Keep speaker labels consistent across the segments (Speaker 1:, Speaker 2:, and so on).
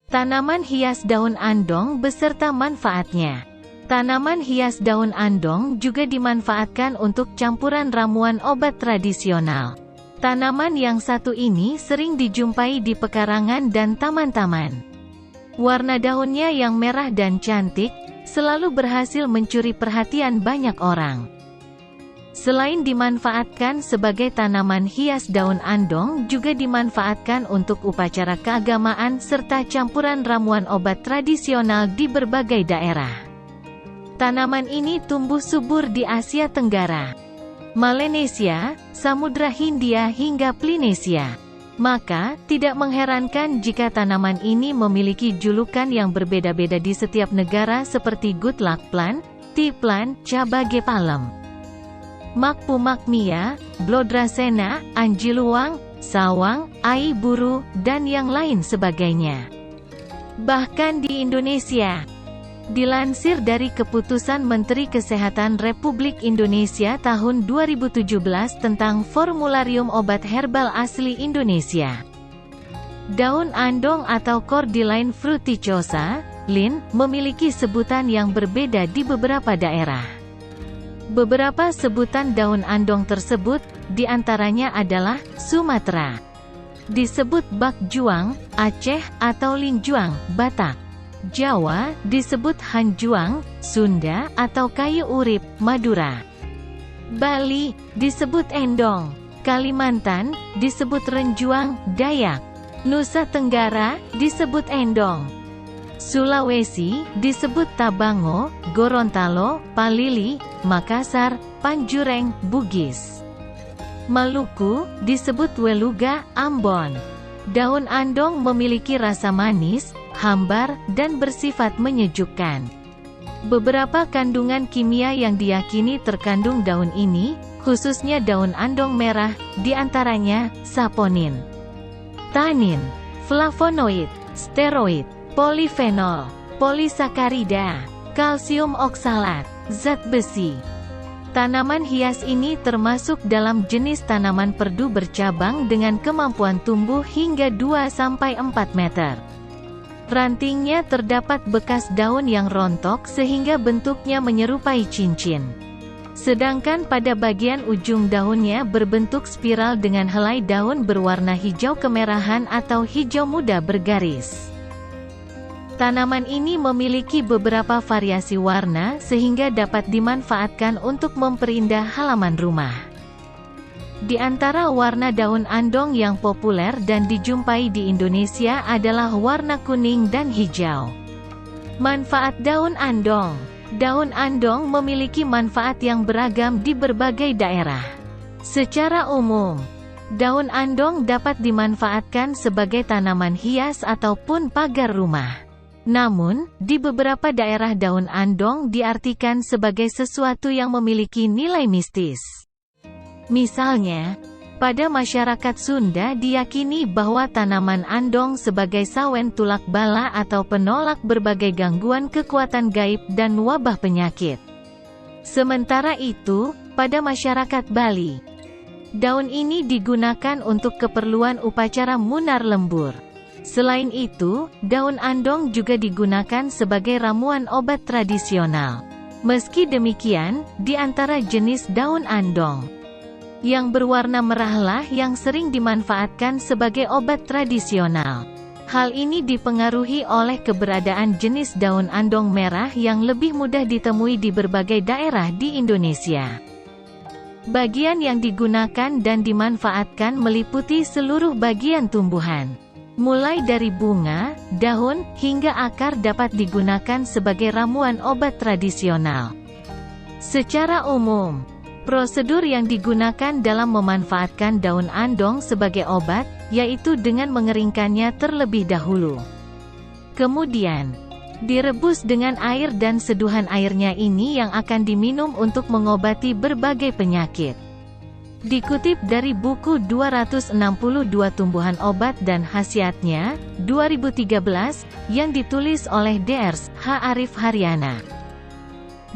Speaker 1: Tanaman hias daun andong beserta manfaatnya. Tanaman hias daun andong juga dimanfaatkan untuk campuran ramuan obat tradisional. Tanaman yang satu ini sering dijumpai di pekarangan dan taman-taman. Warna daunnya yang merah dan cantik, selalu berhasil mencuri perhatian banyak orang. Selain dimanfaatkan sebagai tanaman hias, daun andong juga dimanfaatkan untuk upacara keagamaan serta campuran ramuan obat tradisional di berbagai daerah. Tanaman ini tumbuh subur di Asia Tenggara, Melanesia, Samudra Hindia hingga Polinesia. Maka, tidak mengherankan jika tanaman ini memiliki julukan yang berbeda-beda di setiap negara seperti good luck plant, tea plant, cabai palem, Makpumakmia, Blodrasena, Anjiluang, Sawang, Ai Buru, dan yang lain sebagainya. Bahkan di Indonesia, dilansir dari Keputusan Menteri Kesehatan Republik Indonesia tahun 2017 tentang Formularium Obat Herbal Asli Indonesia, daun andong atau Cordyline fruticosa, LIN, memiliki sebutan yang berbeda di beberapa daerah. Beberapa sebutan daun andong tersebut, diantaranya adalah, Sumatera disebut bak juang, Aceh atau linjuang, Batak. Jawa disebut hanjuang, Sunda atau kayu urip, Madura. Bali disebut endong, Kalimantan disebut renjuang, Dayak. Nusa Tenggara disebut endong, Sulawesi disebut tabango, Gorontalo, Palili, Makassar, Panjureng, Bugis. Maluku disebut weluga, Ambon. Daun andong memiliki rasa manis, hambar, dan bersifat menyejukkan. Beberapa kandungan kimia yang diyakini terkandung daun ini, khususnya daun andong merah, diantaranya, saponin, tanin, flavonoid, steroid, polifenol, polisakarida, kalsium oksalat, zat besi. Tanaman hias ini termasuk dalam jenis tanaman perdu bercabang dengan kemampuan tumbuh hingga 2-4 meter. Rantingnya terdapat bekas daun yang rontok sehingga bentuknya menyerupai cincin. Sedangkan pada bagian ujung daunnya berbentuk spiral dengan helai daun berwarna hijau kemerahan atau hijau muda bergaris. Tanaman ini memiliki beberapa variasi warna sehingga dapat dimanfaatkan untuk memperindah halaman rumah. Di antara warna daun andong yang populer dan dijumpai di Indonesia adalah warna kuning dan hijau. Manfaat daun andong. Daun andong memiliki manfaat yang beragam di berbagai daerah. Secara umum, daun andong dapat dimanfaatkan sebagai tanaman hias ataupun pagar rumah. Namun, di beberapa daerah daun andong diartikan sebagai sesuatu yang memiliki nilai mistis. Misalnya, pada masyarakat Sunda diyakini bahwa tanaman andong sebagai sawen tulak bala atau penolak berbagai gangguan kekuatan gaib dan wabah penyakit. Sementara itu, pada masyarakat Bali, daun ini digunakan untuk keperluan upacara munar lembur. Selain itu, daun andong juga digunakan sebagai ramuan obat tradisional. Meski demikian, di antara jenis daun andong yang berwarna merahlah yang sering dimanfaatkan sebagai obat tradisional. Hal ini dipengaruhi oleh keberadaan jenis daun andong merah yang lebih mudah ditemui di berbagai daerah di Indonesia. Bagian yang digunakan dan dimanfaatkan meliputi seluruh bagian tumbuhan. Mulai dari bunga, daun, hingga akar dapat digunakan sebagai ramuan obat tradisional. Secara umum, prosedur yang digunakan dalam memanfaatkan daun andong sebagai obat, yaitu dengan mengeringkannya terlebih dahulu. Kemudian, direbus dengan air dan seduhan airnya ini yang akan diminum untuk mengobati berbagai penyakit. Dikutip dari buku 262 Tumbuhan Obat dan Khasiatnya, 2013, yang ditulis oleh Drs. H. Arif Haryana.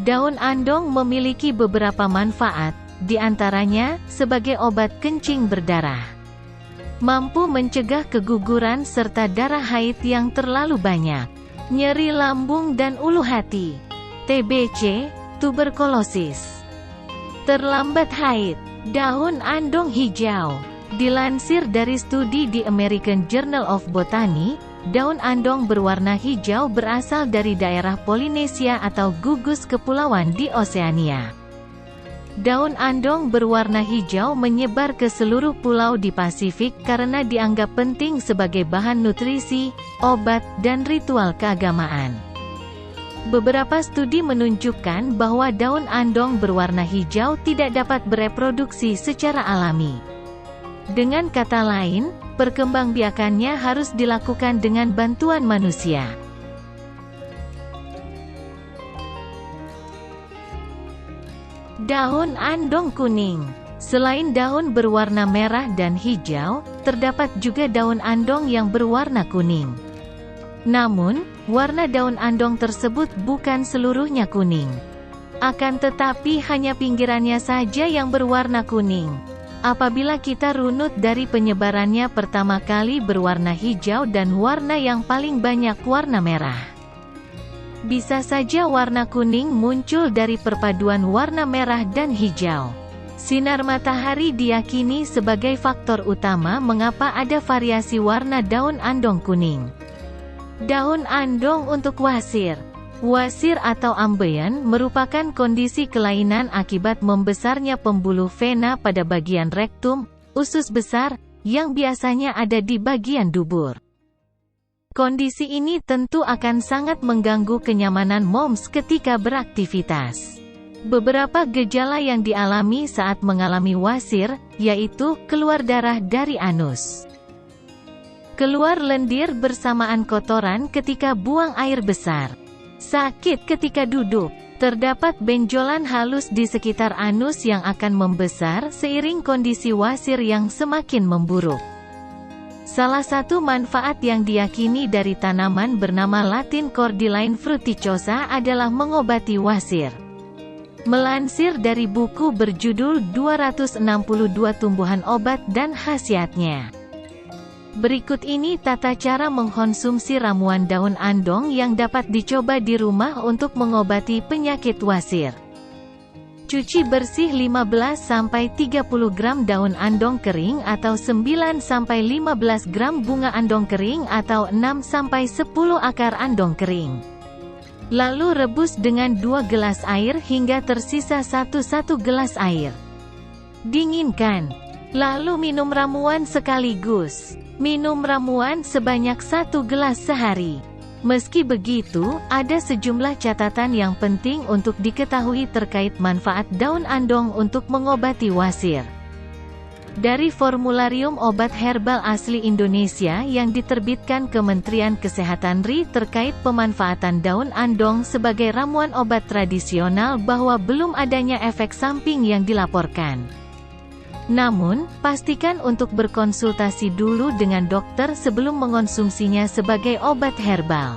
Speaker 1: Daun andong memiliki beberapa manfaat, di antaranya, sebagai obat kencing berdarah. Mampu mencegah keguguran serta darah haid yang terlalu banyak, nyeri lambung dan ulu hati, TBC, tuberkulosis. Terlambat haid. Daun andong hijau. Dilansir dari studi di American Journal of Botany, daun andong berwarna hijau berasal dari daerah Polinesia atau gugus kepulauan di Oseania. Daun andong berwarna hijau menyebar ke seluruh pulau di Pasifik karena dianggap penting sebagai bahan nutrisi, obat, dan ritual keagamaan. Beberapa studi menunjukkan bahwa daun andong berwarna hijau tidak dapat bereproduksi secara alami. Dengan kata lain, perkembangbiakannya harus dilakukan dengan bantuan manusia. Daun andong kuning. Selain daun berwarna merah dan hijau, terdapat juga daun andong yang berwarna kuning. Namun, warna daun andong tersebut bukan seluruhnya kuning. Akan tetapi hanya pinggirannya saja yang berwarna kuning. Apabila kita runut dari penyebarannya, pertama kali berwarna hijau dan warna yang paling banyak warna merah. Bisa saja warna kuning muncul dari perpaduan warna merah dan hijau. Sinar matahari diyakini sebagai faktor utama mengapa ada variasi warna daun andong kuning. Daun andong untuk wasir. Wasir atau ambeien merupakan kondisi kelainan akibat membesarnya pembuluh vena pada bagian rektum, usus besar, yang biasanya ada di bagian dubur. Kondisi ini tentu akan sangat mengganggu kenyamanan moms ketika beraktivitas. Beberapa gejala yang dialami saat mengalami wasir, yaitu keluar darah dari anus, keluar lendir bersamaan kotoran ketika buang air besar, sakit ketika duduk, terdapat benjolan halus di sekitar anus yang akan membesar seiring kondisi wasir yang semakin memburuk. Salah satu manfaat yang diyakini dari tanaman bernama Latin Cordyline fruticosa adalah mengobati wasir. Melansir dari buku berjudul 262 Tumbuhan Obat dan Khasiatnya. Berikut ini tata cara mengkonsumsi ramuan daun andong yang dapat dicoba di rumah untuk mengobati penyakit wasir. Cuci bersih 15-30 gram daun andong kering atau 9-15 gram bunga andong kering atau 6-10 akar andong kering. Lalu rebus dengan 2 gelas air hingga tersisa 1 gelas air. Dinginkan. Lalu minum ramuan sekaligus. Minum ramuan sebanyak 1 gelas sehari. Meski begitu, ada sejumlah catatan yang penting untuk diketahui terkait manfaat daun andong untuk mengobati wasir. Dari Formularium Obat Herbal Asli Indonesia yang diterbitkan Kementerian Kesehatan RI terkait pemanfaatan daun andong sebagai ramuan obat tradisional bahwa belum adanya efek samping yang dilaporkan. Namun, pastikan untuk berkonsultasi dulu dengan dokter sebelum mengonsumsinya sebagai obat herbal.